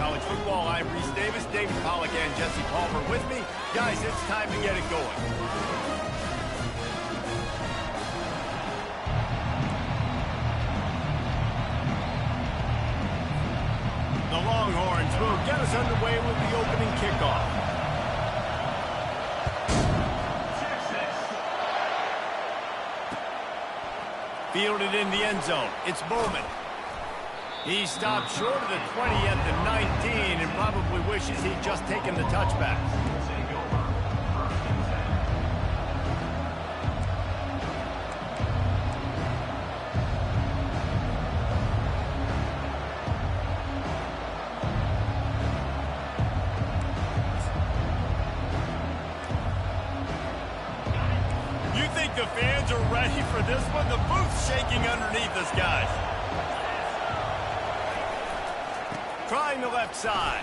College Football. I'm Reese Davis, David Pollack, and Jesse Palmer with me. Guys, it's time to get it going. The Longhorns will get us underway with the opening kickoff. Fielded in the end zone. It's Bowman. He stopped short of the 20 at the 19 and probably wishes he'd just taken the touchback. You think the fans are ready for this one? The booth's shaking underneath us, guys. Trying the left side.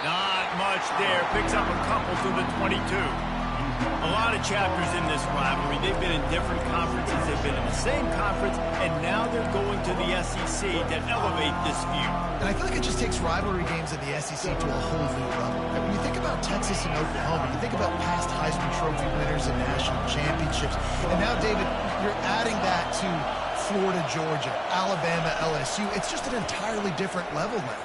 Not much there. Picks up a couple to the 22. A lot of chapters in this rivalry. They've been in different conferences. They've been in the same conference. And now they're going to the SEC to elevate this feud. And I feel like it just takes rivalry games in the SEC to a whole new level. And when you think about Texas and Oklahoma, you think about past Heisman Trophy winners and national championships. And now, David, you're adding that to Florida, Georgia, Alabama, LSU. It's just an entirely different level now.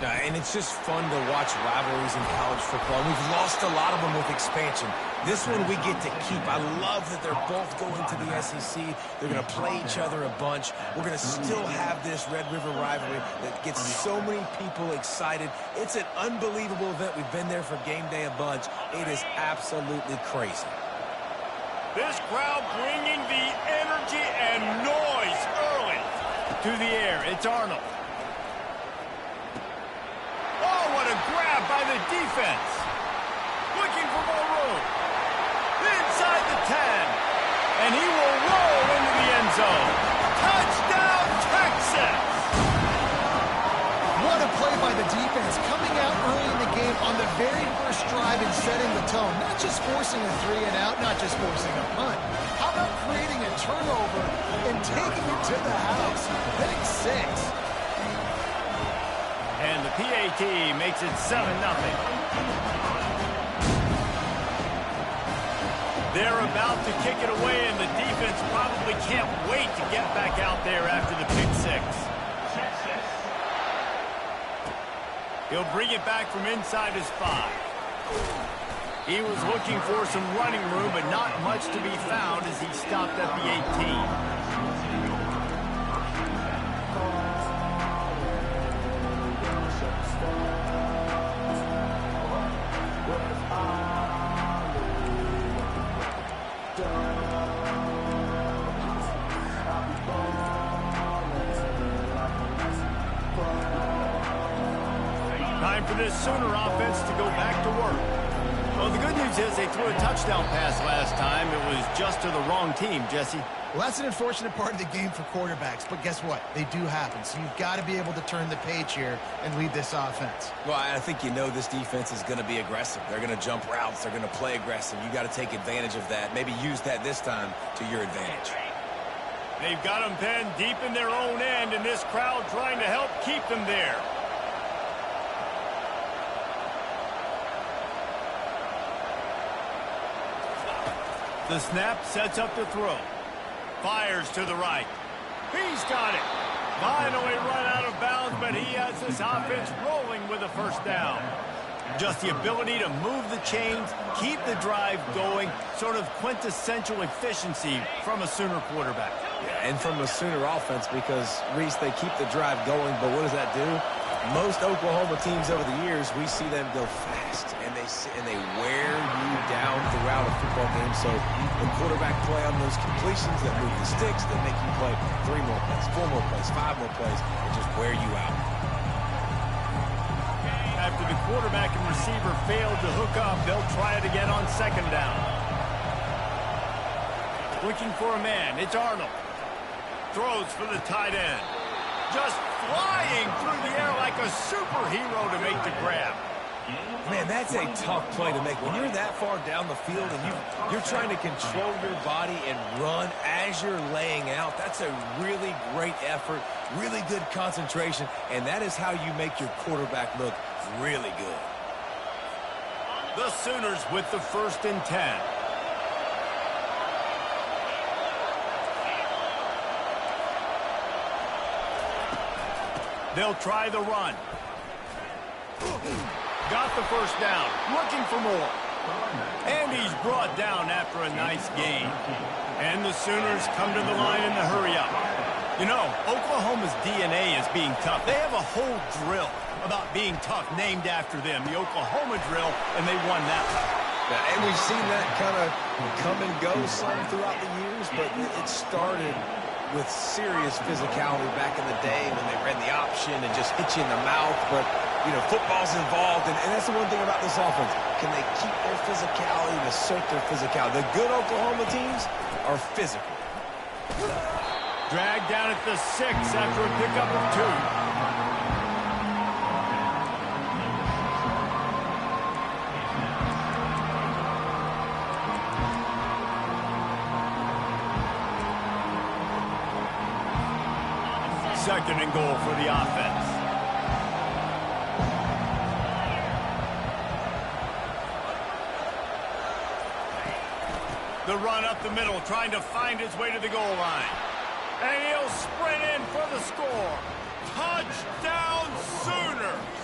And it's just fun to watch rivalries in college football. We've lost a lot of them with expansion. This one we get to keep. I love that they're both going to the SEC. They're going to play each other a bunch. We're going to still have this Red River rivalry that gets so many people excited. It's an unbelievable event. We've been there for game day a bunch. It is absolutely crazy. This crowd bringing the energy and noise early. To the air, it's Arnold. Oh, what a grab by the defense. Looking for more room. Inside the 10. And he will roll into the end zone. Touchdown, Texas! What a play by the defense, coming out early in the game on the very first drive and setting the tone. Not just forcing a 3-and-out, not just forcing a punt. How about creating a turnover and taking it to the house? Pick 6. And the PAT makes it 7-0. They're about to kick it away, and the defense probably can't wait to get back out there after the pick 6. He'll bring it back from inside his 5. He was looking for some running room, but not much to be found as he stopped at the 18. Time for this Sooner offense to go back to work. Well, the good news is they threw a touchdown pass last time. It was just to the wrong team, Jesse. Well, that's an unfortunate part of the game for quarterbacks, but guess what? They do happen, so you've got to be able to turn the page here and lead this offense. Well, I think you know this defense is going to be aggressive. They're going to jump routes. They're going to play aggressive. You got to take advantage of that. Maybe use that this time to your advantage. They've got them penned deep in their own end, and this crowd trying to help keep them there. The snap sets up the throw. Fires to the right. He's got it. Finally run out of bounds, but he has this offense rolling with a first down. Just the ability to move the chains, keep the drive going, sort of quintessential efficiency from a Sooner quarterback. Yeah, and from a Sooner offense because, Reese, they keep the drive going, but what does that do? Most Oklahoma teams over the years, we see them go fast, and they wear you down throughout a football game. So the quarterback play on those completions that move the sticks, that make you play 3 more plays, 4 more plays, 5 more plays, and just wear you out. After the quarterback and receiver failed to hook up, they'll try it again on 2nd down. Looking for a man, it's Arnold. Throws for the tight end. Just flying through the air like a superhero to make the grab. Man, that's a tough play to make. When you're that far down the field and you're trying to control your body and run as you're laying out, that's a really great effort, really good concentration, and that is how you make your quarterback look really good. The Sooners with the 1st and 10. They'll try the run. Got the 1st down. Looking for more. And he's brought down after a nice gain. And the Sooners come to the line in the hurry up. You know, Oklahoma's DNA is being tough. They have a whole drill about being tough named after them, the Oklahoma drill, and they won that one. And we've seen that kind of come and go some throughout the years, but it started with serious physicality back in the day when they ran the option and just hit you in the mouth. But, you know, football's involved, and that's the one thing about this offense. Can they keep their physicality and assert their physicality? The good Oklahoma teams are physical. Dragged down at the 6 after a pickup of 2. Second and goal for the offense. The run up the middle, trying to find his way to the goal line. And he'll sprint in for the score. Touchdown Sooners!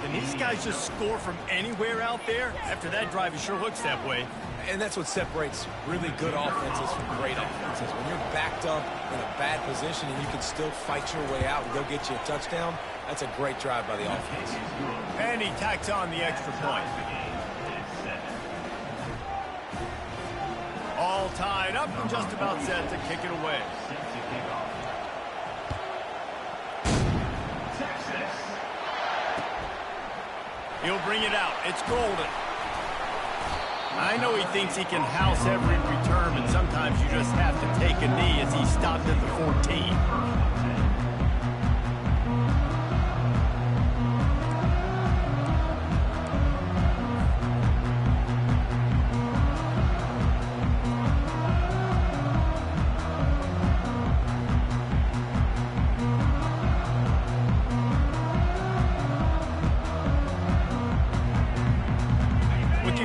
Can these guys just score from anywhere out there? After that drive, it sure looks that way. And that's what separates really good offenses from great offenses. When you're backed up in a bad position and you can still fight your way out and go get you a touchdown, that's a great drive by the offense. And he tacks on the extra point. All tied up and just about set to kick it away. He'll bring it out. It's Golden. I know he thinks he can house every return, but sometimes you just have to take a knee as he stopped at the 14.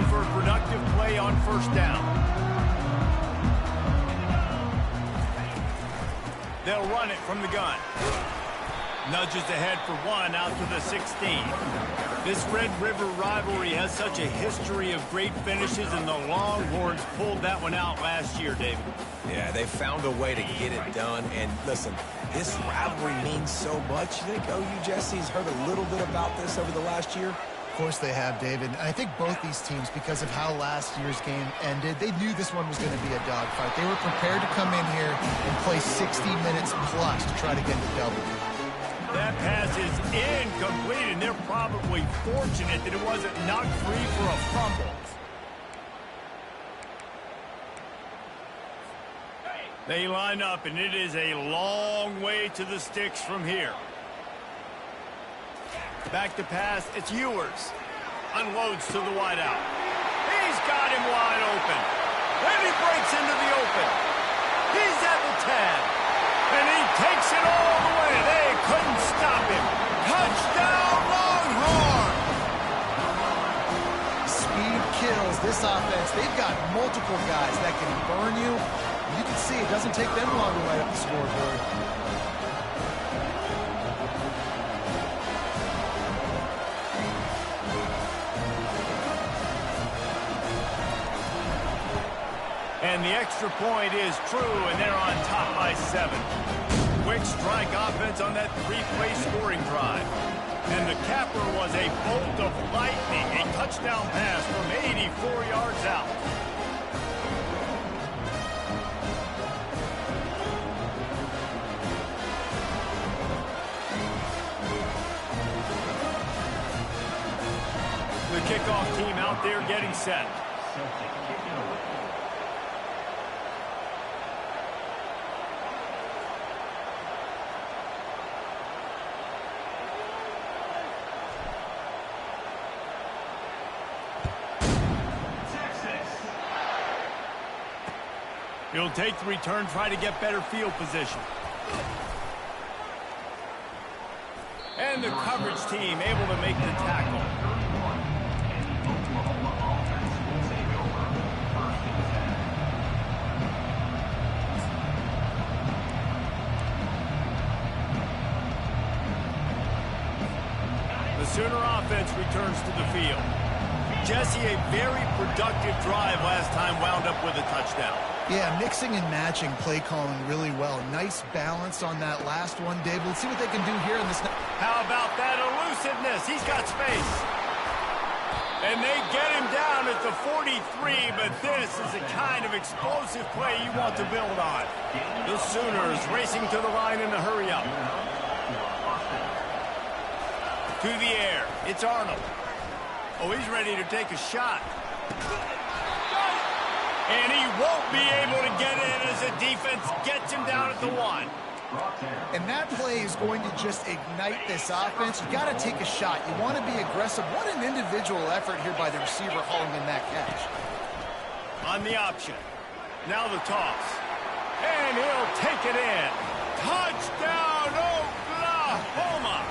For a productive play on 1st down. They'll run it from the gun. Nudges ahead for 1 out to the 16. This Red River rivalry has such a history of great finishes, and the Longhorns pulled that one out last year, David. Yeah, they found a way to get it done. And listen, this rivalry means so much. You think OU Jesse's heard a little bit about this over the last year? Of course they have, David. I think both these teams, because of how last year's game ended, they knew this one was going to be a dogfight. They were prepared to come in here and play 60 minutes plus to try to get the W. That pass is incomplete, and they're probably fortunate that it wasn't knocked free for a fumble. They line up, and it is a long way to the sticks from here. Back to pass, it's Ewers. Unloads to the wideout. He's got him wide open. And he breaks into the open. He's at the 10. And he takes it all the way. They couldn't stop him. Touchdown, Longhorn! Speed kills this offense. They've got multiple guys that can burn you. You can see it doesn't take them long to light up the scoreboard. And the extra point is true, and they're on top by 7. Quick strike offense on that 3-play scoring drive. And the capper was a bolt of lightning, a touchdown pass from 84 yards out. The kickoff team out there getting set. He'll take the return, try to get better field position. And the coverage team able to make the tackle. The Sooner offense returns to the field. Jesse, a very productive drive last time wound up with a touchdown. Yeah, mixing and matching play calling really well. Nice balance on that last one, Dave. Let's see what they can do here in this. How about that elusiveness? He's got space. And they get him down at the 43, but this is the kind of explosive play you want to build on. The Sooners racing to the line in a hurry-up. To the air. It's Arnold. Oh, he's ready to take a shot. And he won't be able to get in as the defense gets him down at the 1. And that play is going to just ignite this offense. You got to take a shot. You want to be aggressive. What an individual effort here by the receiver hauling in that catch. On the option. Now the toss. And he'll take it in. Touchdown, Oklahoma!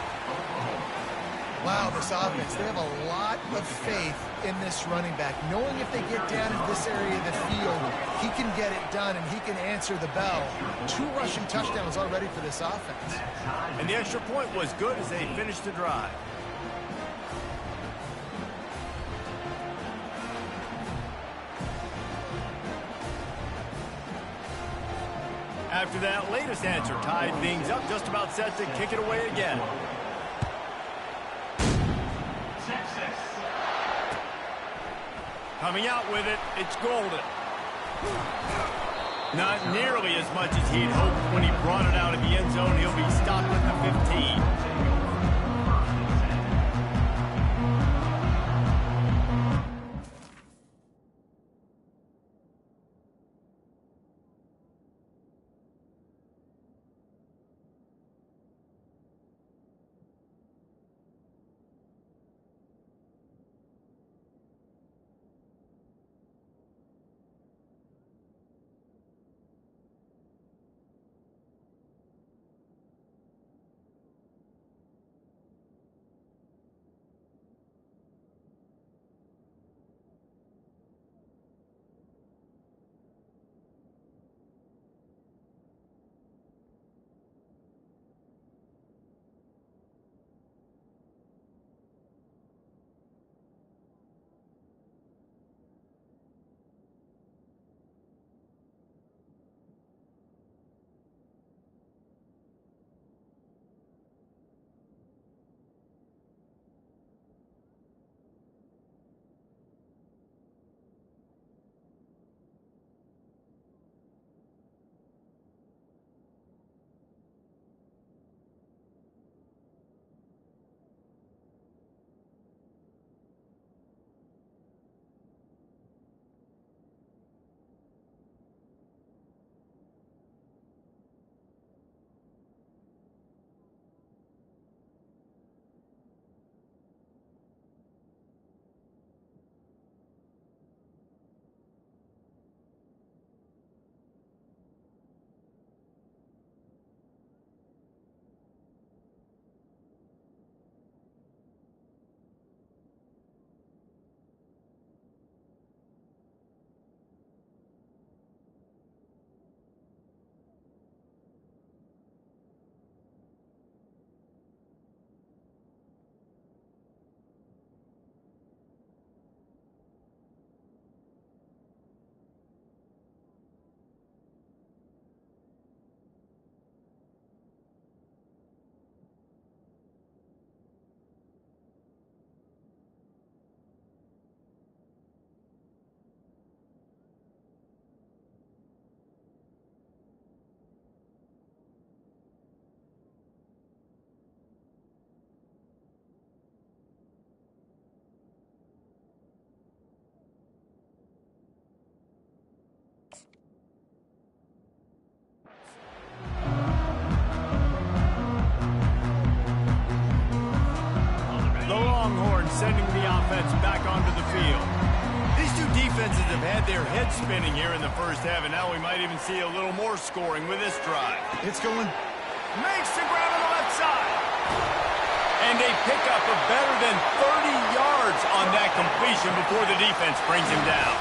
Wow, this offense, they have a lot of faith in this running back. Knowing if they get down in this area of the field, he can get it done and he can answer the bell. 2 rushing touchdowns already for this offense. And the extra point was good as they finished the drive. After that latest answer tied things up, just about set to kick it away again. Coming out with it, it's Golden. Not nearly as much as he'd hoped when he brought it out of the end zone. He'll be stopped at the 15. Sending the offense back onto the field. These two defenses have had their heads spinning here in the first half, and now we might even see a little more scoring with this drive. It's going. Makes the grab on the left side. And they pick up a better than 30 yards on that completion before the defense brings him down.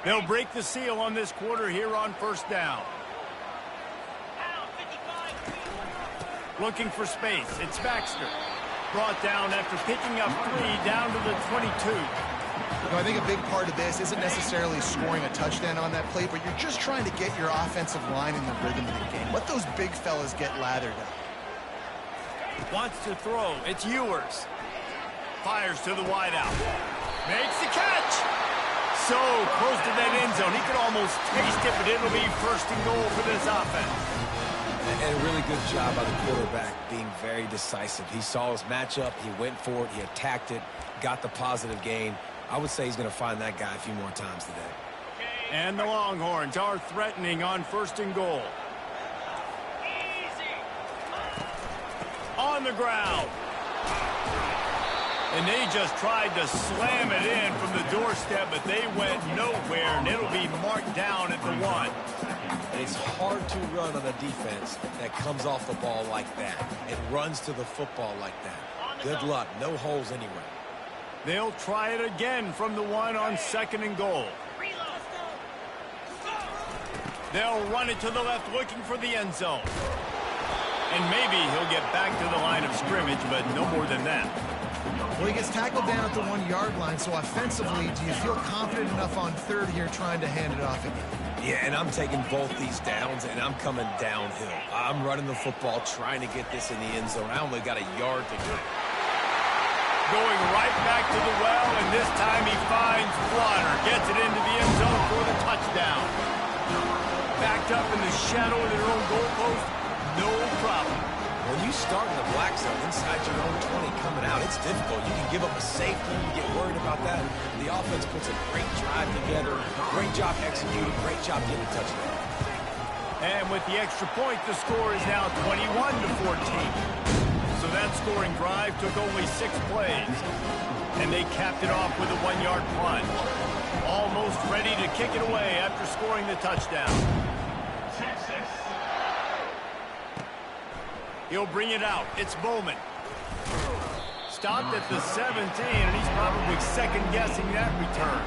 They'll break the seal on this quarter here on first down. Looking for space. It's Baxter. Brought down after picking up 3 down to the 22. I think a big part of this isn't necessarily scoring a touchdown on that play, but you're just trying to get your offensive line in the rhythm of the game. Let those big fellas get lathered up. Wants to throw. It's Ewers. Fires to the wideout. Makes the catch. So close to that end zone. He could almost taste it, but it'll be first and goal for this offense. And a really good job by the quarterback being very decisive. He saw his matchup. He went for it. He attacked it. Got the positive gain. I would say he's going to find that guy a few more times today. And the Longhorns are threatening on first and goal. On the ground. And they just tried to slam it in from the doorstep, but they went nowhere, and it'll be marked down at the 1. And it's hard to run on a defense that comes off the ball like that and runs to the football like that. Good luck. No holes anywhere. They'll try it again from the 1 on second and goal. They'll run it to the left looking for the end zone. And maybe he'll get back to the line of scrimmage, but no more than that. Well, he gets tackled down at the 1-yard line, so offensively, do you feel confident enough on third here trying to hand it off again? Yeah, and I'm taking both these downs, and I'm coming downhill. I'm running the football, trying to get this in the end zone. I only got a yard to go. Going right back to the well, and this time he finds Water. Gets it into the end zone for the touchdown. Backed up in the shadow of their own goalpost, no problem. When you start in the black zone inside your own 20 coming out, it's difficult. You can give up a safety. You get worried about that. The offense puts a great drive together. Great job executing. Great job getting a touchdown. And with the extra point, the score is now 21-14. So that scoring drive took only 6 plays. And they capped it off with a 1-yard plunge. Almost ready to kick it away after scoring the touchdown. He'll bring it out. It's Bowman. Stopped at the 17, and he's probably second-guessing that return.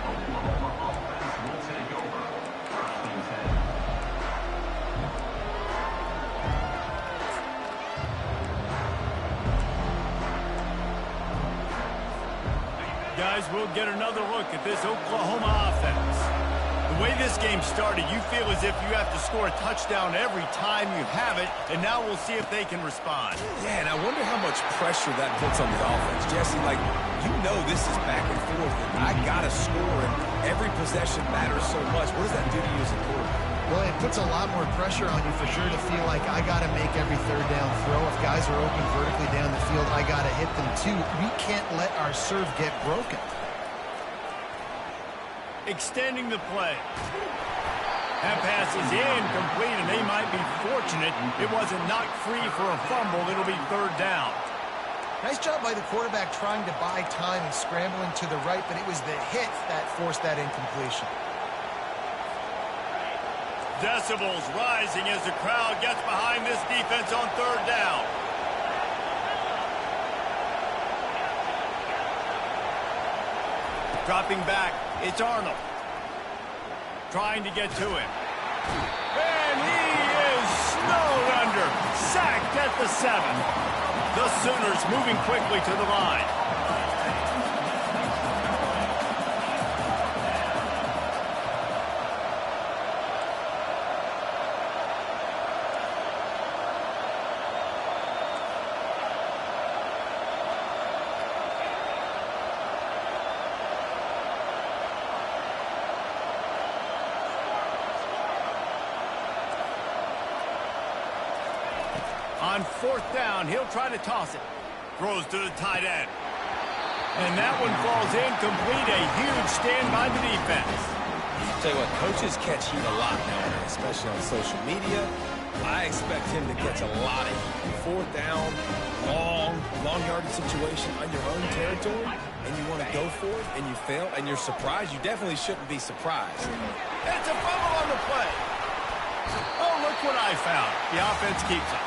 Guys, we'll get another look at this Oklahoma offense. The way this game started, you feel as if you have to score a touchdown every time you have it, and now we'll see if they can respond. Yeah, and I wonder how much pressure that puts on the offense. Jesse, like, you know this is back and forth, and I got to score, and every possession matters so much. What does that do to you as a quarterback? Well, it puts a lot more pressure on you for sure to feel like I got to make every third down throw. If guys are open vertically down the field, I got to hit them too. We can't let our serve get broken. Extending the play. That pass is incomplete, and they might be fortunate it wasn't knocked free for a fumble. It'll be third down. Nice job by the quarterback trying to buy time and scrambling to the right, but it was the hit that forced that incompletion. Decibels rising as the crowd gets behind this defense on third down. Dropping back, it's Arnold. Trying to get to him. And he is snowed under. Sacked at the 7. The Sooners moving quickly to the line. On 4th down. He'll try to toss it. Throws to the tight end. And that one falls incomplete. A huge stand by the defense. I'll tell you what, coaches catch heat a lot nowadays, especially on social media. I expect him to catch a lot of heat. 4th down, long yardage situation on your own territory, and you want to go for it, and you fail, and you're surprised. You definitely shouldn't be surprised. It's a fumble on the play. Oh, look what I found. The offense keeps it.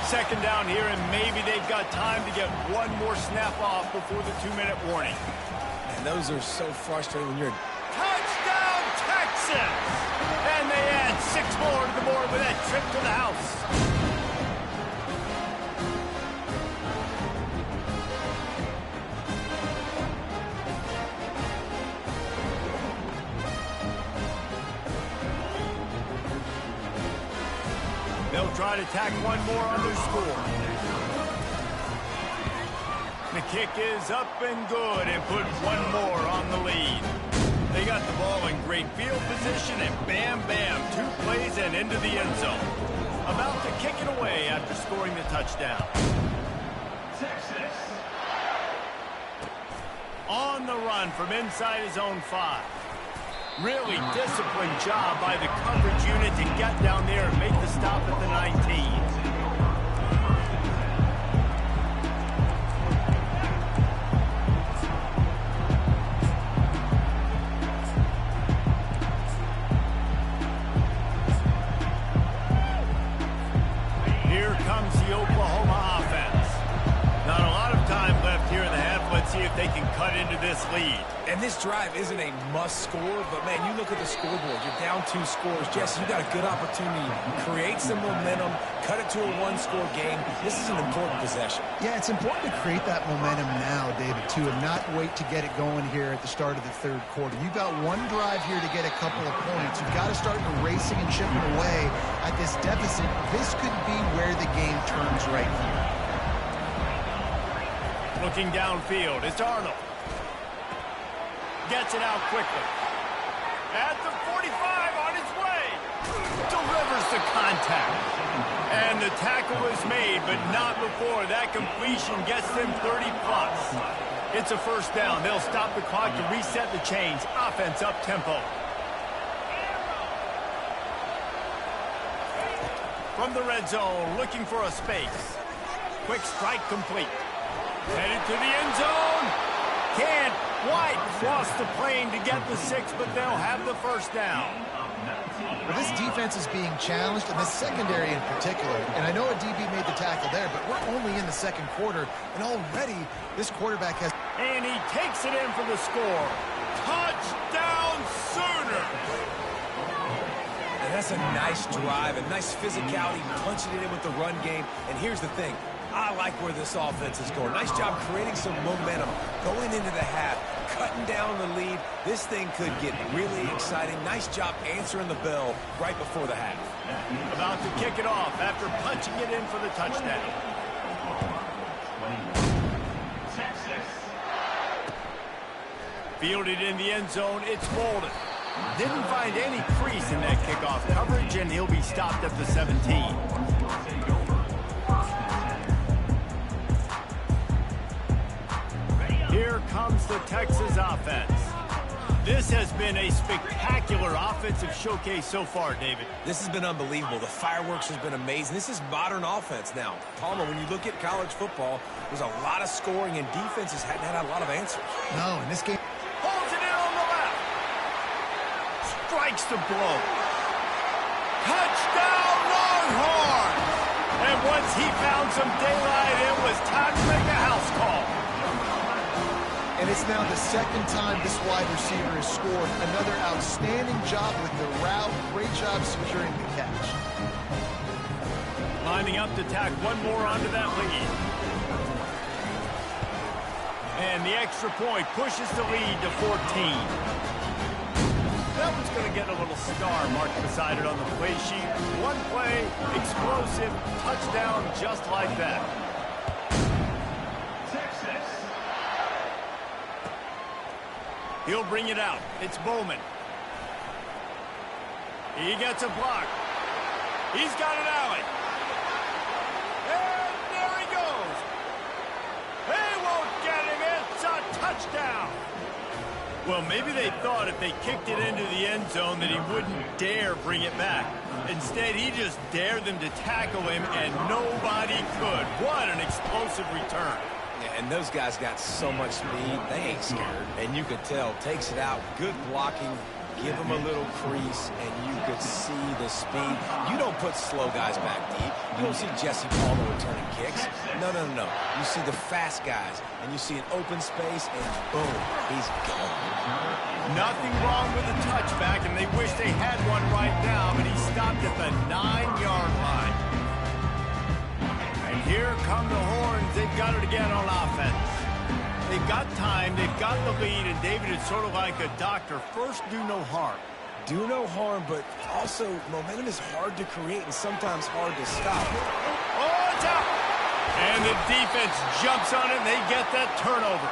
2nd down here, and maybe they've got time to get one more snap off before the 2-minute warning. And those are so frustrating when you're... Touchdown, Texas! And they add 6 more to the board with that trip to the house. They'll try to tack one more on their score. The kick is up and good and put one more on the lead. They got the ball in great field position and bam, 2 plays and into the end zone. About to kick it away after scoring the touchdown. Texas. On the run from inside his own 5. Really disciplined job by the coverage unit to get down there and make the stop at the 19. Here comes the Oklahoma offense. Not a lot of time left here in the half. Let's see if they can cut into this lead. And this drive isn't a must score, but man, you look at the scoreboard, you're down 2 scores. Jesse, you got a good opportunity to create some momentum, cut it to a 1-score game. This is an important possession. Yeah, it's important to create that momentum now, David, too, and not wait to get it going here at the start of the 3rd quarter. You've got one drive here to get a couple of points. You've got to start racing and chipping away at this deficit. This could be where the game turns right here. Looking downfield, it's Arnold. Gets it out quickly. At the 45, on its way. Delivers the contact. And the tackle is made, but not before that completion gets them 30+. It's a 1st down. They'll stop the clock to reset the chains. Offense up-tempo. From the red zone, looking for a space. Quick strike complete. Headed to the end zone. Can't quite cross the plane to get the 6, but they'll have the 1st down. Well, this defense is being challenged, and the secondary in particular. And I know a DB made the tackle there, but we're only in the 2nd quarter, and already this quarterback has... And he takes it in for the score. Touchdown Sooners! And that's a nice drive, a nice physicality, punching it in with the run game. And here's the thing. I like where this offense is going. Nice job creating some momentum, going into the half, cutting down the lead. This thing could get really exciting. Nice job answering the bell right before the half. About to kick it off after punching it in for the touchdown. Fielded in the end zone, it's Bolden. Didn't find any crease in that kickoff coverage, and he'll be stopped at the 17. Here comes the Texas offense. This has been a spectacular offensive showcase so far, David. This has been unbelievable. The fireworks has been amazing. This is modern offense now. Palmer, when you look at college football, there's a lot of scoring, and defenses hadn't had a lot of answers. No, in this game... Holds it in on the left. Strikes the blow. Touchdown, Longhorns! And once he found some daylight, it was time to make a house call. And it's now the 2nd time this wide receiver has scored. Another outstanding job with the route. Great job securing the catch. Lining up to tack one more onto that lead. And the extra point pushes the lead to 14. That one's going to get a little star marked beside it on the play sheet. One play, explosive, touchdown just like that. He'll bring it out. It's Bowman. He gets a block. He's got an alley. And touchdown. Well, maybe they thought if they kicked it into the end zone that he wouldn't dare bring it back. Instead, he just dared them to tackle him, and nobody could. What an explosive return. Yeah, and those guys got so much speed, they ain't scared. And you could tell, takes it out, good blocking, give him a little crease, and you could see the speed. You don't put slow guys back deep. You don't see Jesse Palmer returning kicks. No. You see the fast guys, and you see an open space, and boom, he's gone. Nothing wrong with the touchback, and they wish they had one right now, but he stopped at the 9-yard line. And here come the horns. They've got it again on offense. They've got time, they've got the lead, and David is sort of like a doctor. First, do no harm. Do no harm, but also momentum is hard to create and sometimes hard to stop. Oh, it's out! And the defense jumps on it, and they get that turnover.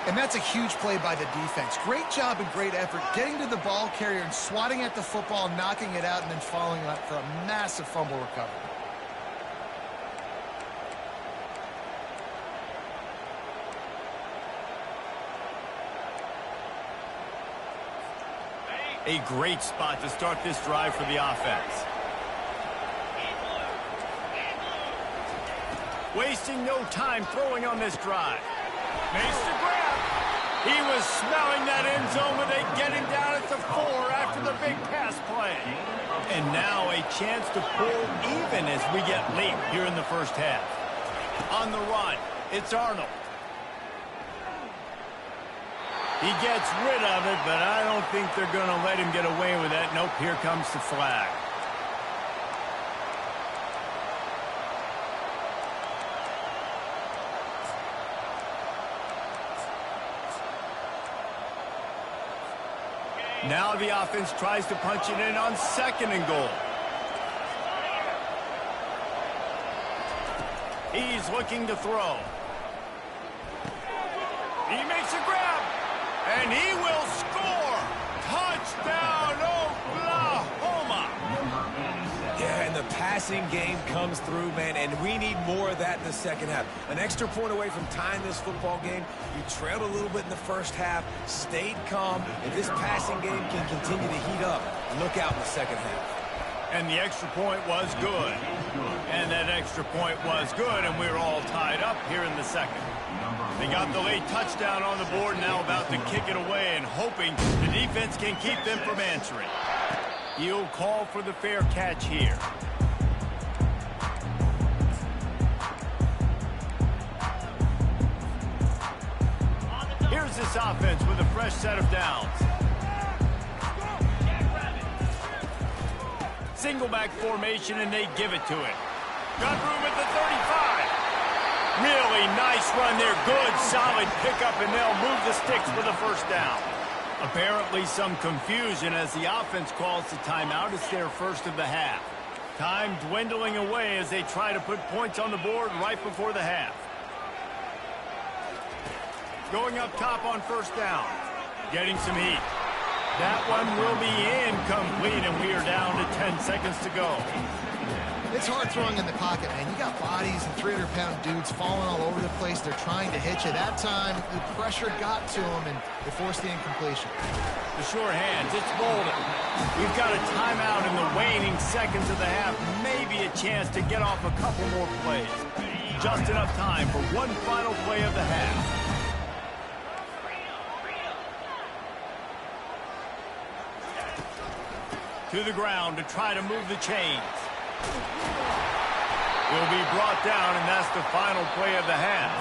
And that's a huge play by the defense. Great job and great effort getting to the ball carrier and swatting at the football, knocking it out, and then following up for a massive fumble recovery. A great spot to start this drive for the offense. Wasting no time throwing on this drive. Makes the grab. He was smelling that end zone, but they get him down at the 4 after the big pass play. And now a chance to pull even as we get late here in the first half. On the run, it's Arnold. He gets rid of it, but I don't think they're going to let him get away with that. Nope, here comes the flag. Now the offense tries to punch it in on 2nd and goal. He's looking to throw. He makes a grab. And he will score! Touchdown, Oklahoma! Yeah, and the passing game comes through, man, and we need more of that in the second half. An extra point away from tying this football game. You trailed a little bit in the first half, stayed calm. If this passing game can continue to heat up, look out in the second half. And the extra point was good. And that extra point was good, and we're all tied up here in the second. They got the late touchdown on the board, now about to kick it away and hoping the defense can keep them from answering. He'll call for the fair catch here. Here's this offense with a fresh set of downs. Single back formation, and they give it to it. Got room at the 35. Really nice run there. Good, solid pickup, and they'll move the sticks for the first down. Apparently some confusion as the offense calls the timeout. It's their first of the half. Time dwindling away as they try to put points on the board right before the half. Going up top on first down. Getting some heat. That one will be incomplete, and we are down to 10 seconds to go. It's hard throwing in the pocket, man. You got bodies and 300-pound dudes falling all over the place. They're trying to hit you. That time, the pressure got to them, and they forced the incompletion. The sure hands, it's Bolden. We've got a timeout in the waning seconds of the half. Maybe a chance to get off a couple more plays. Just enough time for one final play of the half. To the ground to try to move the chains. Will be brought down, and that's the final play of the half.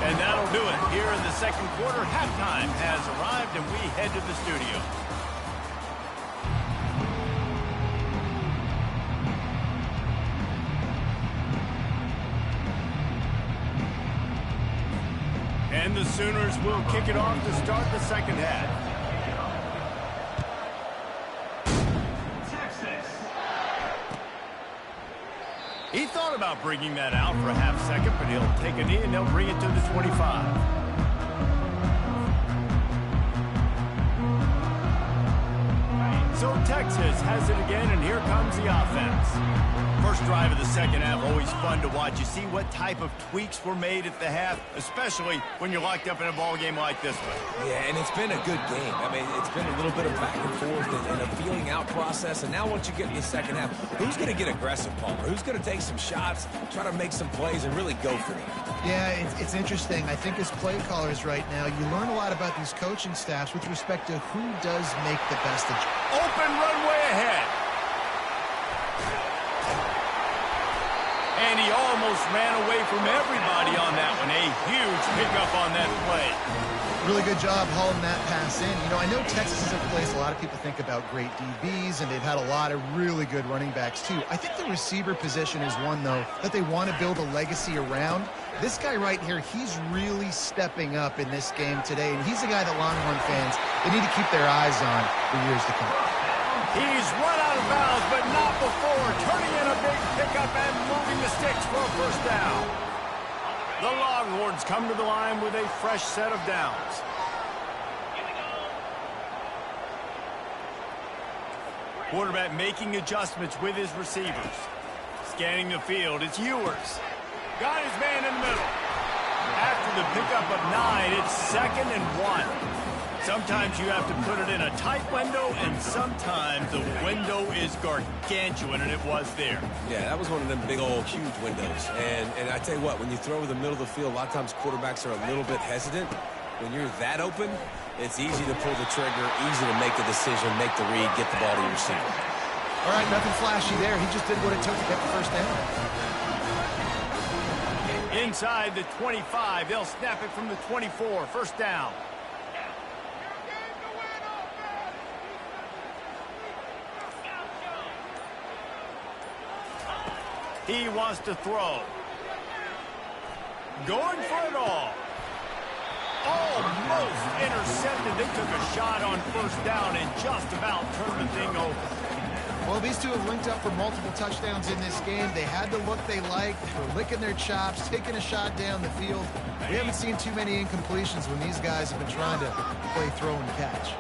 And that'll do it. Here in the second quarter, halftime has arrived, and we head to the studio. And the Sooners will kick it off to start the second half. He thought about bringing that out for a half second, but he'll take a knee and they'll bring it to the 25. So Texas has it again, and here comes the offense. First drive of the second half, always fun to watch. You see what type of tweaks were made at the half, especially when you're locked up in a ball game like this one. Yeah, and it's been a good game. I mean, it's been a little bit of back and forth and a feeling out process. And now once you get in the second half, who's going to get aggressive, Palmer? Who's going to take some shots, try to make some plays, and really go for them? Yeah, it's interesting. I think as play callers right now, you learn a lot about these coaching staffs with respect to who does make the best adjustment. Open runway ahead. And he almost ran away from everybody on that one. A huge pickup on that play. Really good job hauling that pass in. You know, I know Texas is a place a lot of people think about great DBs, and they've had a lot of really good running backs, too. I think the receiver position is one, though, that they want to build a legacy around. This guy right here, he's really stepping up in this game today, and he's a guy that Longhorn fans, they need to keep their eyes on for years to come. He's run out of bounds, but not before. Turning in a big pickup and moving the sticks for a first down. The Longhorns come to the line with a fresh set of downs. Quarterback making adjustments with his receivers. Scanning the field, it's Ewers. Got his man in the middle. After the pickup of 9, it's 2nd and 1. Sometimes you have to put it in a tight window, and sometimes the window is gargantuan, and it was there. Yeah, that was one of them big old huge windows. And I tell you what, when you throw over the middle of the field, a lot of times quarterbacks are a little bit hesitant. When you're that open, it's easy to pull the trigger, easy to make the decision, make the read, get the ball to your receiver. All right, nothing flashy there. He just did what it took to get the first down. Inside the 25, they'll snap it from the 24. First down. He wants to throw. Going for it all. Almost intercepted. They took a shot on first down and just about turned the thing over. Well, these two have linked up for multiple touchdowns in this game. They had the look they liked. They were licking their chops, taking a shot down the field. We haven't seen too many incompletions when these guys have been trying to play throw and catch.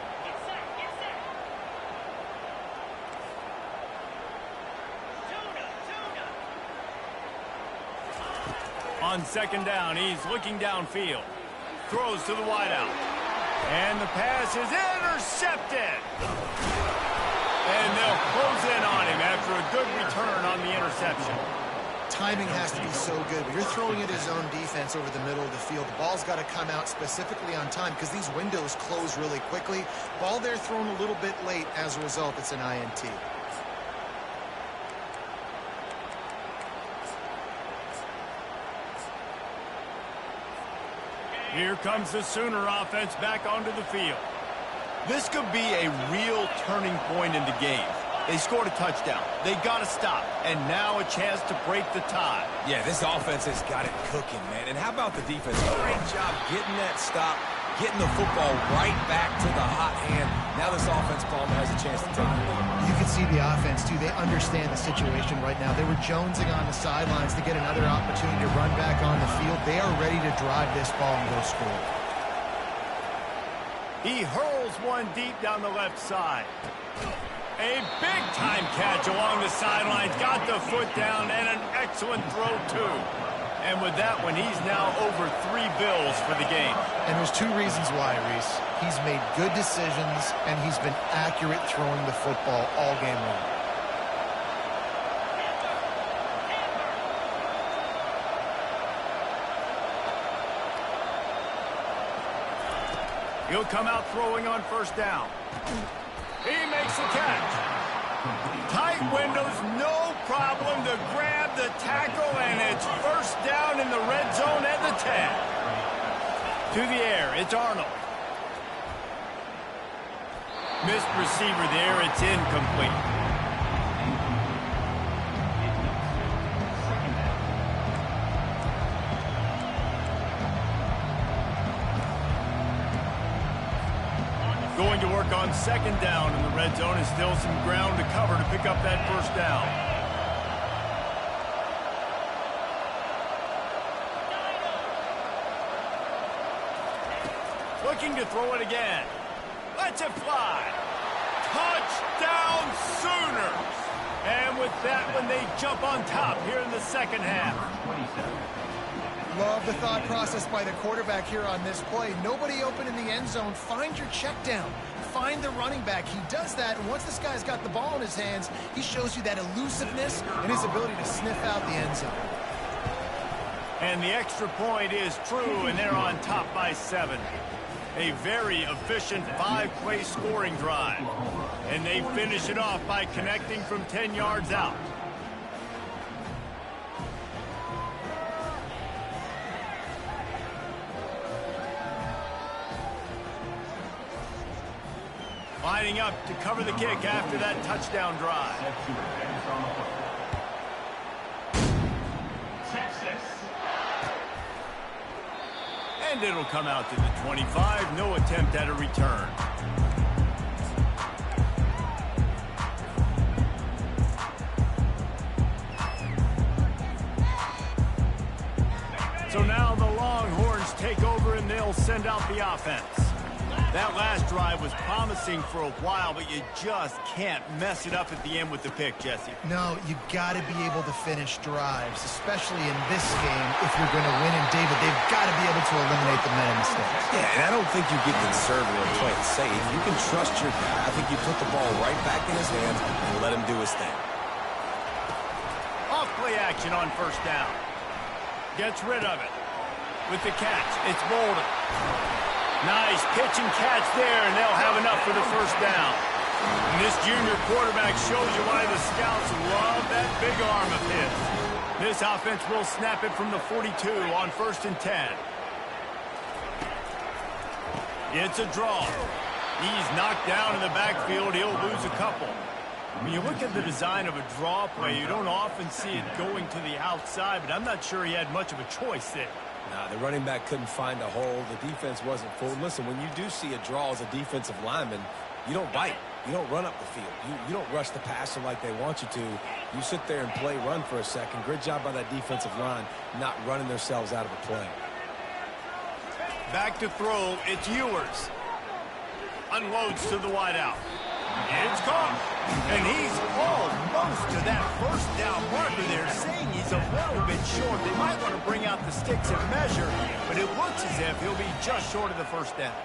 On second down, he's looking downfield. Throws to the wideout. And the pass is intercepted. And they'll close in on him after a good return on the interception. Timing has to be so good. When you're throwing at his own defense over the middle of the field, the ball's got to come out specifically on time because these windows close really quickly. Ball there thrown a little bit late. As a result, it's an INT. Here comes the Sooner offense back onto the field. This could be a real turning point in the game. They scored a touchdown. They got to stop. And now a chance to break the tie. Yeah, this offense has got it cooking, man. And how about the defense? Great job getting that stop, getting the football right back to the hot hand. Now this offense, Palmer, has a chance to take the lead. You can see the offense, too. They understand the situation right now. They were jonesing on the sidelines to get another opportunity to run back on the field. They are ready to drive this ball and go score. He hurls one deep down the left side. A big-time catch along the sidelines. Got the foot down and an excellent throw, too. And with that one, he's now over 3 bills for the game. And there's 2 reasons why, Reese. He's made good decisions, and he's been accurate throwing the football all game long. He'll come out throwing on first down. He makes the catch. Tight windows, no problem to grab the tackle, and it's first down in the red zone at the 10. To the air, it's Arnold. Missed receiver there, it's incomplete. Going to work on second down in the red zone, and still some ground to cover to pick up that first down. Looking to throw it again. Lets it fly. Touchdown Sooners! And with that one, they jump on top here in the second half. Love the thought process by the quarterback here on this play. Nobody open in the end zone. Find your check down. Find the running back. He does that, and once this guy's got the ball in his hands, he shows you that elusiveness and his ability to sniff out the end zone. And the extra point is true, and they're on top by 7. A very efficient 5-play scoring drive. And they finish it off by connecting from 10 yards out. Lining up to cover the kick after that touchdown drive. And it'll come out to the 25. No attempt at a return. So now the Longhorns take over and they'll send out the offense. That last drive was promising for a while, but you just can't mess it up at the end with the pick, Jesse. No, you got to be able to finish drives, especially in this game if you're going to win. And, David, they've got to be able to eliminate the many mistakes. Yeah, and I don't think you get conservative and play it safe. You can trust your guy. I think you put the ball right back in his hands and let him do his thing. Off play action on first down. Gets rid of it. With the catch, it's Bolden. Nice pitch and catch there, and they'll have enough for the first down. And this junior quarterback shows you why the scouts love that big arm of his. This offense will snap it from the 42 on 1st and 10. It's a draw. He's knocked down in the backfield. He'll lose a couple. When you look at the design of a draw play, you don't often see it going to the outside, but I'm not sure he had much of a choice there. Nah, the running back couldn't find a hole. The defense wasn't full. Listen, when you do see a draw as a defensive lineman, you don't bite. You don't run up the field. You don't rush the passer like they want you to. You sit there and play run for a second. Great job by that defensive line not running themselves out of a play. Back to throw. It's Ewers. Unloads to the wideout. It's caught. And he's almost to that first down marker there, saying he's a little bit short. They might want to bring out the sticks and measure, but it looks as if he'll be just short of the first down.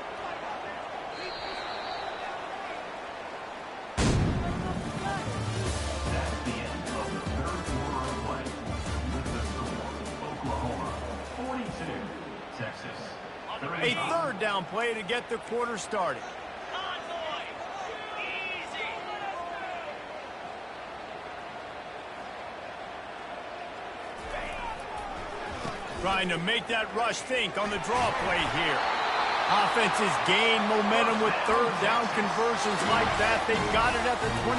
That's the end of the third quarter of play. With the score, Oklahoma 42, Texas 35. A third down play to get the quarter started. Trying to make that rush think on the draw play here. Offenses gain momentum with third down conversions like that. They got it at the 25.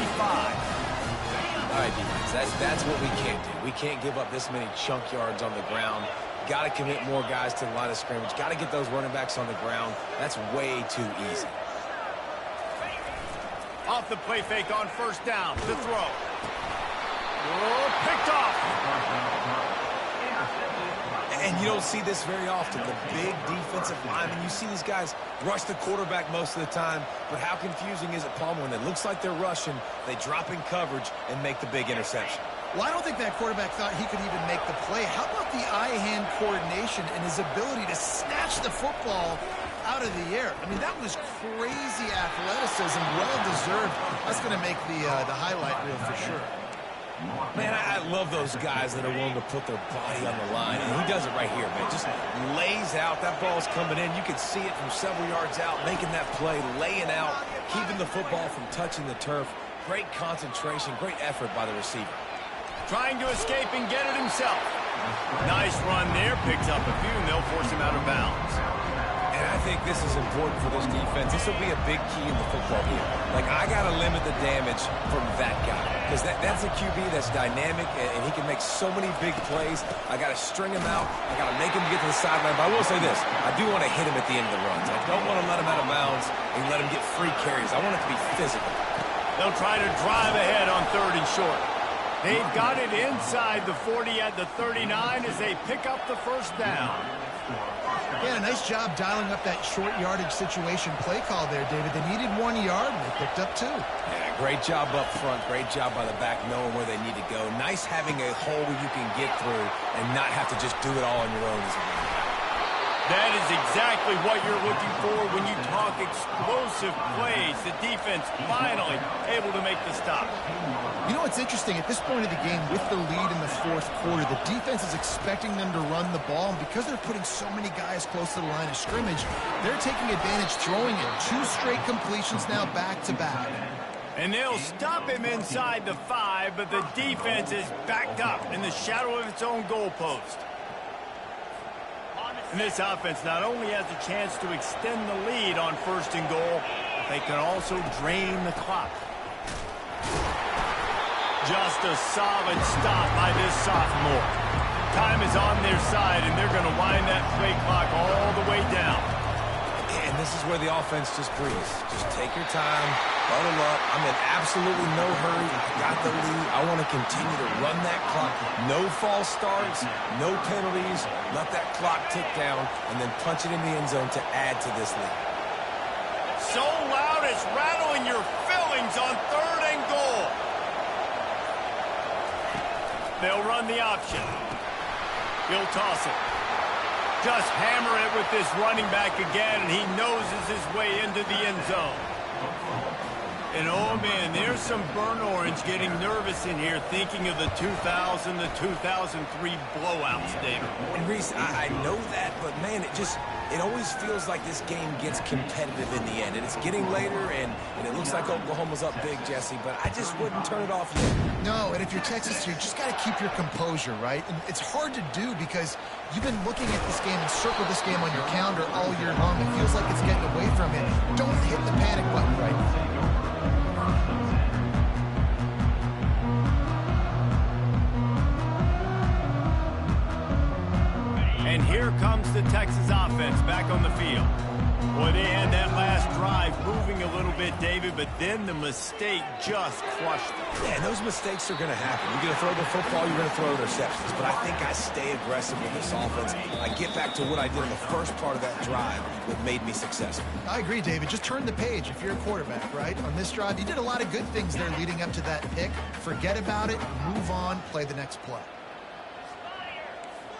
All right, defense, that's what we can't do. We can't give up this many chunk yards on the ground. Got to commit more guys to the line of scrimmage. Got to get those running backs on the ground. That's way too easy. Off the play fake on first down. The throw. Oh, picked off. And you don't see this very often. The big defensive linemen, you see these guys rush the quarterback most of the time, but how confusing is it, Palmer, when it looks like they're rushing, they drop in coverage and make the big interception? Well, I don't think that quarterback thought he could even make the play. How about the eye-hand coordination and his ability to snatch the football out of the air? I mean, that was crazy athleticism, well-deserved. That's going to make the highlight reel for sure. Man, I love those guys that are willing to put their body on the line. And he does it right here, man. Just lays out. That ball's coming in. You can see it from several yards out, making that play, laying out, keeping the football from touching the turf. Great concentration, great effort by the receiver. Trying to escape and get it himself. Nice run there. Picks up a few, and they'll force him out of bounds. And I think this is important for this defense. This will be a big key in the football game. Like, I got to limit the damage from that guy. Because that's a QB that's dynamic, and he can make so many big plays. I got to string him out. I got to make him get to the sideline. But I will say this. I do want to hit him at the end of the runs. I don't want to let him out of bounds and let him get free carries. I want it to be physical. They'll try to drive ahead on 3rd and short. They've got it inside the 40 at the 39 as they pick up the first down. Yeah, nice job dialing up that short yardage situation play call there, David. They needed 1 yard, and they picked up 2. Yeah, great job up front. Great job by the back knowing where they need to go. Nice having a hole where you can get through and not have to just do it all on your own as a running back. That is exactly what you're looking for when you talk explosive plays. The defense finally able to make the stop. You know what's interesting? At this point of the game, with the lead in the fourth quarter, the defense is expecting them to run the ball. And because they're putting so many guys close to the line of scrimmage, they're taking advantage, throwing it. 2 straight completions now back-to-back. And they'll stop him inside the 5, but the defense is backed up in the shadow of its own goalpost. And this offense not only has a chance to extend the lead on 1st and goal, they can also drain the clock. Just a solid stop by this sophomore. Time is on their side, and they're going to wind that play clock all the way down. And this is where the offense just breathes. Just take your time, bottle up. I'm in absolutely no hurry. I got the lead. I want to continue to run that clock. No false starts, no penalties. Let that clock tick down, and then punch it in the end zone to add to this lead. So loud it's rattling your fillings on 3rd and goal. They'll run the option. He'll toss it. Just hammer it with this running back again, and he noses his way into the end zone. And, oh, man, there's some burnt orange getting nervous in here thinking of the 2000 to 2003 blowouts, David. And, Reese, I know that, but, man, it always feels like this game gets competitive in the end. And it's getting later, and it looks like Oklahoma's up big, Jesse, but I just wouldn't turn it off yet. No, and if you're Texas, you just got to keep your composure, right? And it's hard to do because you've been looking at this game and circled this game on your calendar all year long. It feels like it's getting away from you. Don't hit the panic button right now. And here comes the Texas offense back on the field. Boy, they had that last drive moving a little bit, David, but then the mistake just crushed them. Yeah, and those mistakes are going to happen. You're going to throw the football, you're going to throw interceptions. But I think I stay aggressive with this offense. I get back to what I did in the first part of that drive that made me successful. I agree, David. Just turn the page if you're a quarterback, right? On this drive, you did a lot of good things there leading up to that pick. Forget about it, move on, play the next play.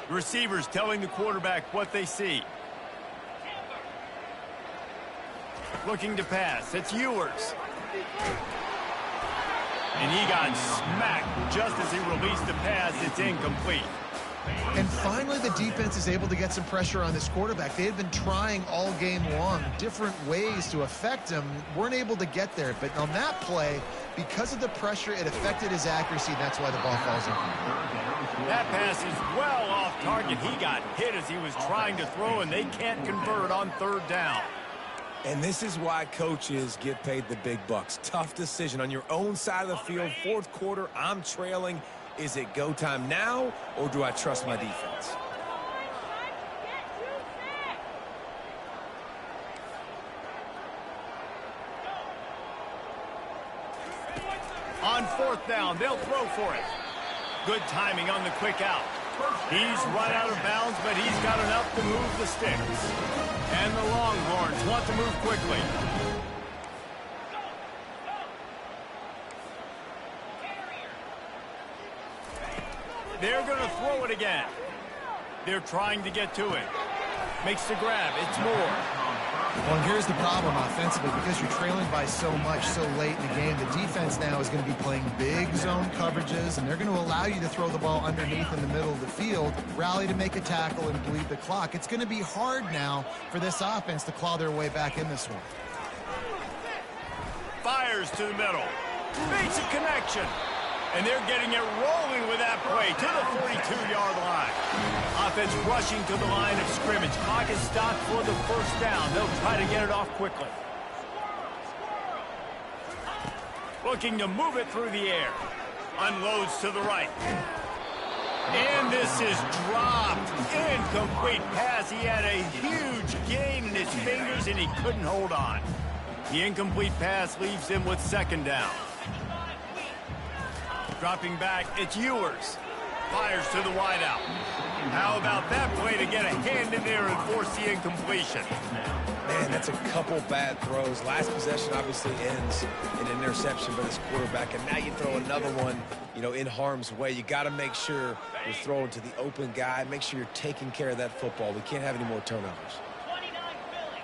Receivers telling the quarterback what they see. Looking to pass. It's Ewers. And he got smacked just as he released the pass. It's incomplete. And finally, the defense is able to get some pressure on this quarterback. They had been trying all game long different ways to affect him. Weren't able to get there. But on that play, because of the pressure, it affected his accuracy, and that's why the ball falls in. That pass is well off target. He got hit as he was trying to throw, and they can't convert on 3rd down. And this is why coaches get paid the big bucks. Tough decision on your own side of the field. 4th quarter, I'm trailing. Is it go time now, or do I trust my defense? On 4th down, they'll throw for it. Good timing on the quick out. He's run out of bounds, but he's got enough to move the sticks. And the Longhorns want to move quickly. They're going to throw it again. They're trying to get to it. Makes the grab. It's Moore. Well, here's the problem offensively. Because you're trailing by so much so late in the game, the defense now is going to be playing big zone coverages, and they're going to allow you to throw the ball underneath in the middle of the field, rally to make a tackle, and bleed the clock. It's going to be hard now for this offense to claw their way back in this one. Fires to the middle. Makes a connection. And they're getting it rolling with that play to the 42-yard line. Offense rushing to the line of scrimmage. Clock is stopped for the 1st down. They'll try to get it off quickly. Looking to move it through the air. Unloads to the right. And this is dropped. Incomplete pass. He had a huge gain in his fingers, and he couldn't hold on. The incomplete pass leaves him with 2nd down. Dropping back, it's Ewers. Fires to the wideout. How about that play to get a hand in there and force the incompletion? Man, that's a couple bad throws. Last possession obviously ends in an interception by this quarterback, and now you throw another one, in harm's way. You got to make sure you're throwing to the open guy. Make sure you're taking care of that football. We can't have any more turnovers. 29 Philly.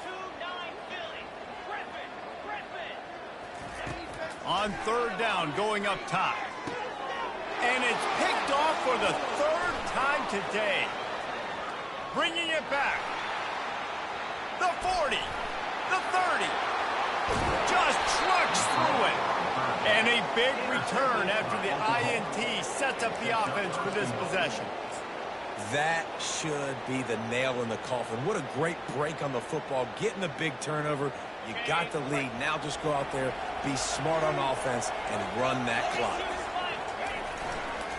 2-9 Philly. Griffin. On third down, going up top. And it's picked off for the third time today. Bringing it back. The 40. The 30. Just trucks through it. And a big return after the INT sets up the offense for this possession. That should be the nail in the coffin. What a great break on the football. Getting the big turnover. You got the lead. Now just go out there, be smart on offense, and run that clock.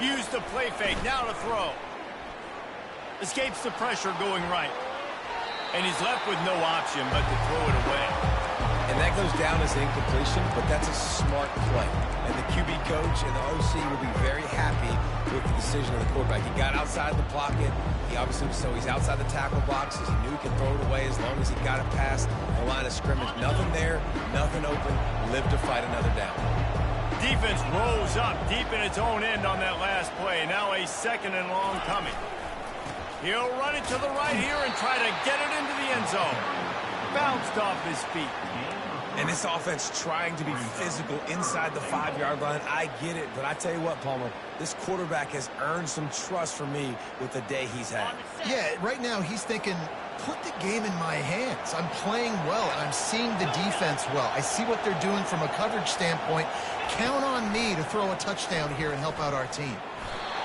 Use the play fake. Now to throw. Escapes the pressure going right. And he's left with no option but to throw it away. And that goes down as an incompletion, but that's a smart play. And the QB coach and the OC will be very happy with the decision of the quarterback. He got outside the pocket. He obviously, so he's outside the tackle boxes. He knew he could throw it away as long as he got it past the line of scrimmage. Nothing there, nothing open. Live to fight another down. Defense rose up deep in its own end on that last play. Now a second and long coming. He'll run it to the right here and try to get it into the end zone. Bounced off his feet. And this offense trying to be physical inside the 5-yard line. I get it, but I tell you what, Palmer, this quarterback has earned some trust from me with the day he's had. Yeah, right now he's thinking, put the game in my hands. I'm playing well, and I'm seeing the defense well. I see what they're doing from a coverage standpoint. Count on me to throw a touchdown here and help out our team.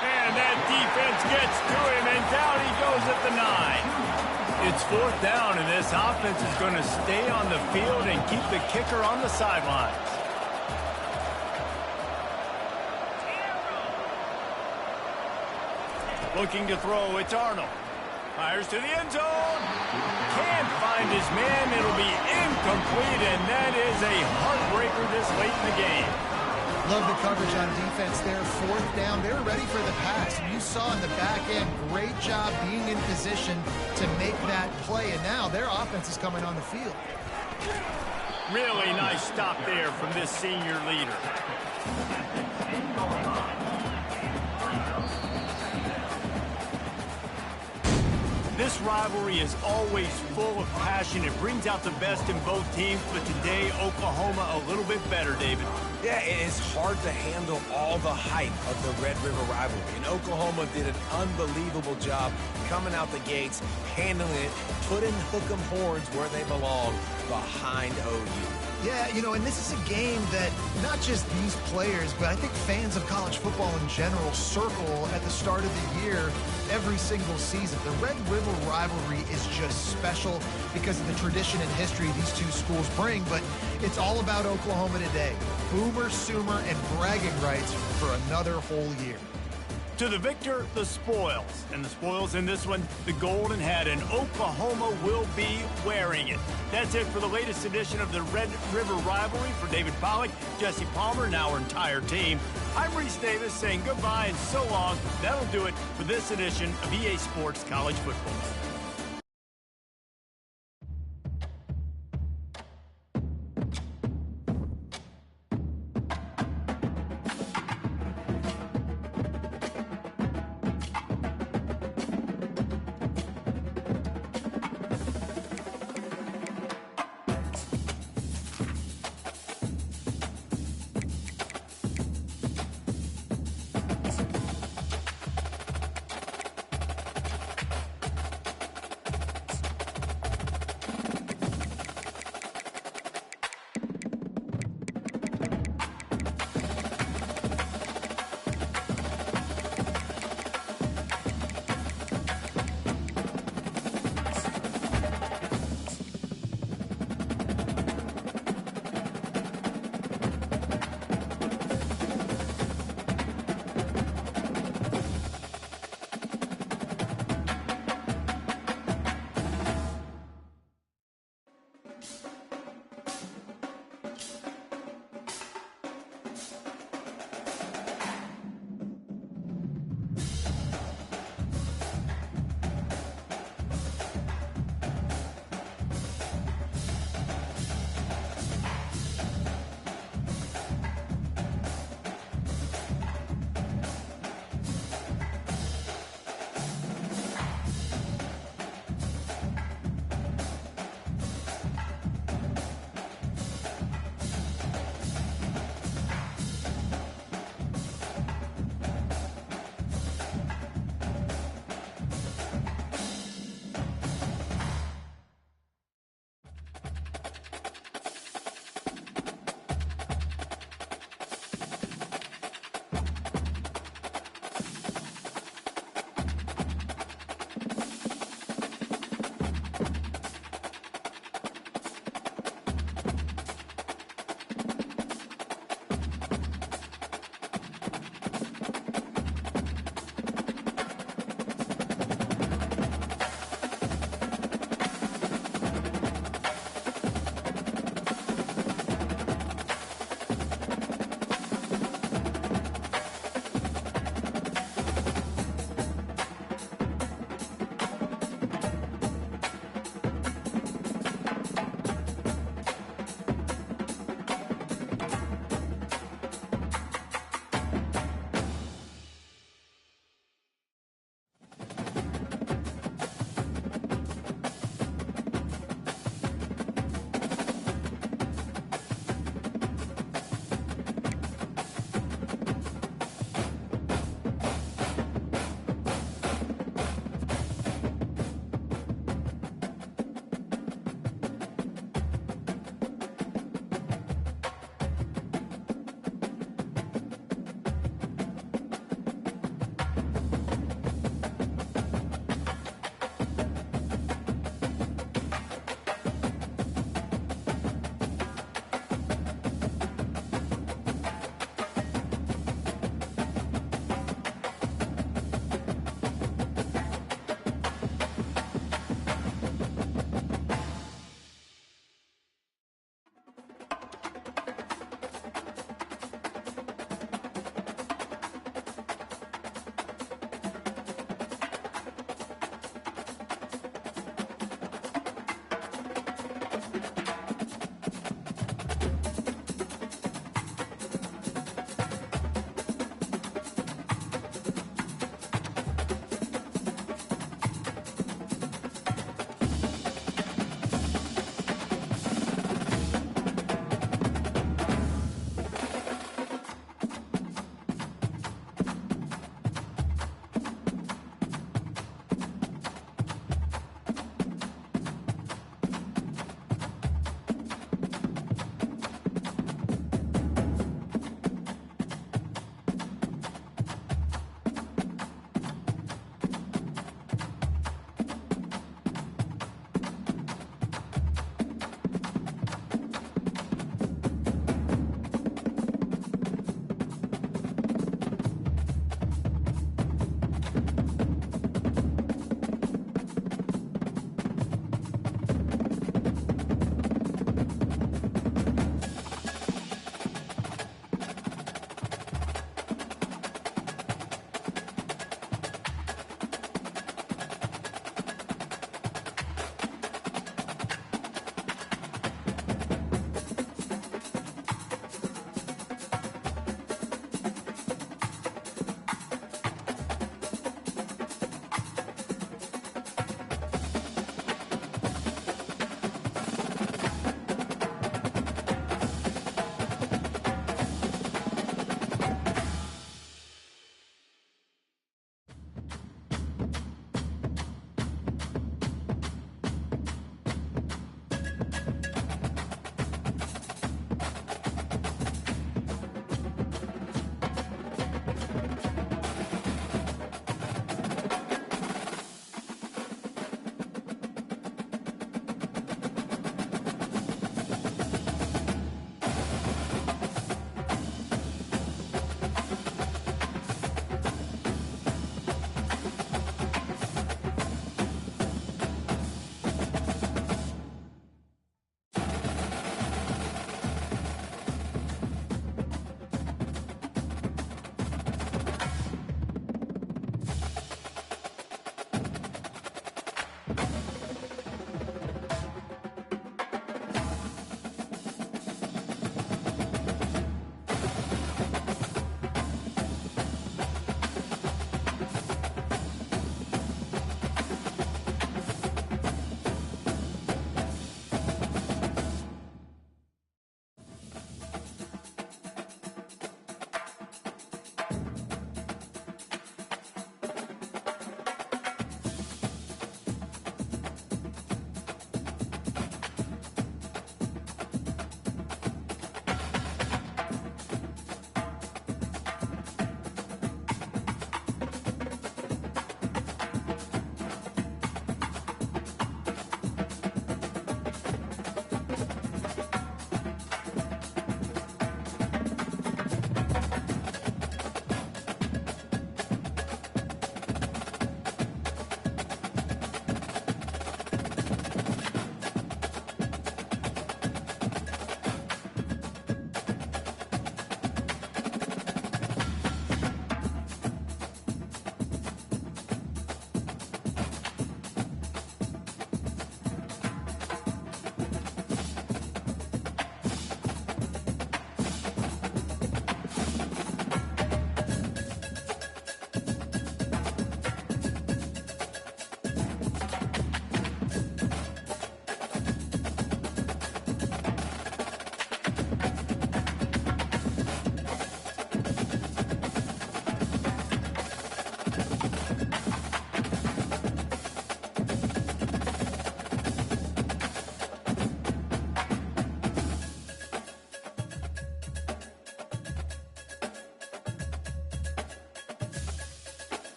And that defense gets to him, and down he goes at the 9. It's fourth down, and this offense is going to stay on the field and keep the kicker on the sidelines. Looking to throw, it's Arnold. Fires to the end zone. Can't find his man. It'll be incomplete, and that is a heartbreaker this late in the game. Love the coverage on defense there. Fourth down. They're ready for the pass. You saw in the back end, great job being in position to make that play. And now their offense is coming on the field. Really nice stop there from this senior leader. This rivalry is always full of passion. It brings out the best in both teams, but today, Oklahoma a little bit better, David. Yeah, it is hard to handle all the hype of the Red River rivalry. And Oklahoma did an unbelievable job coming out the gates, handling it, putting hook 'em horns where they belong, behind OU. Yeah, and this is a game that not just these players, but I think fans of college football in general circle at the start of the year every single season. The Red River rivalry is just special because of the tradition and history these two schools bring, but it's all about Oklahoma today. Boomer, Sooner, and bragging rights for another whole year. To the victor, the spoils. And the spoils in this one, the golden hat, and Oklahoma will be wearing it. That's it for the latest edition of the Red River Rivalry. For David Pollack, Jesse Palmer, and our entire team, I'm Reese Davis saying goodbye and so long. That'll do it for this edition of EA Sports College Football.